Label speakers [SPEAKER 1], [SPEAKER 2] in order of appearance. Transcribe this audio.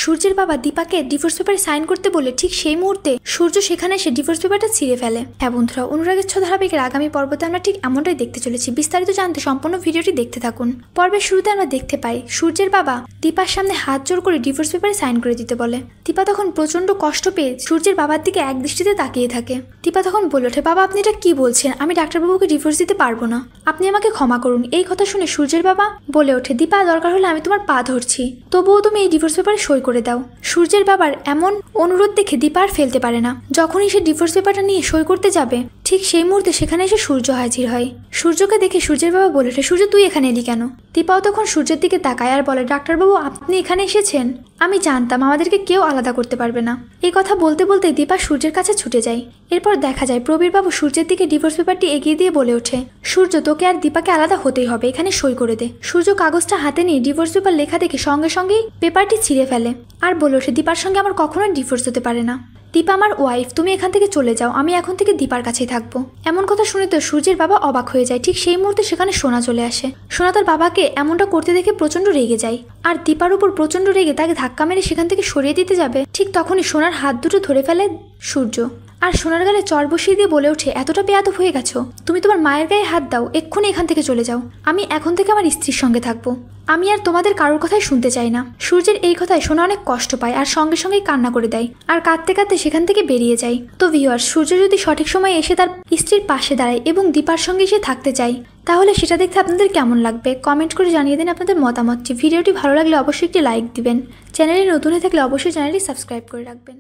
[SPEAKER 1] সূর্যের বাবা দীপাকে ডিভোর্স পেপারে সাইন করতে বলে ঠিক সেই মুহূর্তে সূর্য সেখানে এসে ডিভোর্স পেপারটা ছিঁড়ে ফেলে। হ্যাঁ বন্ধুরা, অনুরাগের ছোঁয়া ধারাবাহিকের আগামী পর্বতে আমরা ঠিক এমনটাই দেখতে চলেছি। বিস্তারিত জানতে সম্পূর্ণ ভিডিওটি দেখতে থাকুন। পর্বের শুরুতে আমরা দেখতে পাই সূর্যের বাবা দীপার সামনে হাত জোর করে ডিভোর্স পেপারে সাইন করে দিতে বলে। দীপা তখন প্রচন্ড কষ্ট পেয়ে সূর্যের বাবার দিকে এক দৃষ্টিতে তাকিয়ে থাকে। দীপা তখন বলে ওঠে, বাবা আপনি এটা কি বলছেন? আমি ডাক্তারবাবুকে ডিভোর্স দিতে পারবো না, আপনি আমাকে ক্ষমা করুন। এই কথা শুনে সূর্যের বাবা বলে ওঠে, দীপা দরকার হলে আমি তোমার পা ধরছি, তবুও তুমি এই ডিভোর্স পেপারে সই করে দাও। সূর্যের বাবার এমন অনুরোধ দেখে দীপা আর ফেলতে পারে না। যখনই সে ডিভোর্স পেপারটা নিয়ে সই করতে যাবে ঠিক সেই মুহূর্তে সেখানে এসে সূর্য হাজির হয়। সূর্যকে দেখে সূর্যের বাবা বলে ওঠে, সূর্য তুই এখানে এলি কেন? দীপাও তখন সূর্যের দিকে তাকায় আর বলে, ডাক্তারবাবু আপনি এখানে এসেছেন? আমি জানতাম আমাদেরকে কেউ আলাদা করতে পারবে না। এই কথা বলতে বলতে দীপা সূর্যের কাছে ছুটে যায়। এরপর দেখা যায় প্রবীর বাবু সূর্যের দিকে ডিভোর্স পেপারটি এগিয়ে দিয়ে বলে ওঠে, সূর্য তোকে আর দীপাকে আলাদা হতেই হবে, এখানে সই করে দে। সূর্য কাগজটা হাতে নিয়ে ডিভোর্স পেপার লেখা দেখে সঙ্গে সঙ্গেই পেপারটি ছিঁড়ে ফেলে আর বলে ওঠে, দীপার সঙ্গে আমার কখনোই ডিভোর্স হতে পারে না। দীপা আমার ওয়াইফ, তুমি এখান থেকে চলে যাও, আমি এখন থেকে দীপার কাছেই থাকবো। এমন কথা শুনে তো সূর্যের বাবা অবাক হয়ে যায়। ঠিক সেই মুহূর্তে সেখানে সোনা চলে আসে। সোনা তার বাবাকে এমনটা করতে দেখে প্রচন্ড রেগে যায় আর দীপার উপর প্রচন্ড রেগে তাকে ধাক্কা মেরে সেখান থেকে সরিয়ে দিতে যাবে। ঠিক তখনই সোনার হাত দুটো ধরে ফেলে সূর্য আর সোনার গালে চর বসিয়ে দিয়ে বলে ওঠে, এতটা বেয়াদব হয়ে গেছো? তুমি তোমার মায়ের গায়ে হাত দাও, এক্ষুনি এখান থেকে চলে যাও। আমি এখন থেকে আমার স্ত্রীর সঙ্গে থাকবো, আমি আর তোমাদের কারোর কথাই শুনতে চাই না। সূর্যের এই কথায় সোনা অনেক কষ্ট পায় আর সঙ্গে সঙ্গেই কান্না করে দেয় আর কাঁদতে কাঁদতে সেখান থেকে বেরিয়ে যায়। তো ভিউয়ার্স, সূর্য যদি সঠিক সময়ে এসে তার স্ত্রীর পাশে দাঁড়ায় এবং দীপার সঙ্গে এসে থাকতে চায় তাহলে সেটা দেখতে আপনাদের কেমন লাগবে কমেন্ট করে জানিয়ে দিন আপনাদের মতামতটি। ভিডিওটি ভালো লাগলে অবশ্যই একটি লাইক দিবেন। চ্যানেলে নতুন হয়ে থাকলে অবশ্যই চ্যানেলটি সাবস্ক্রাইব করে রাখবেন।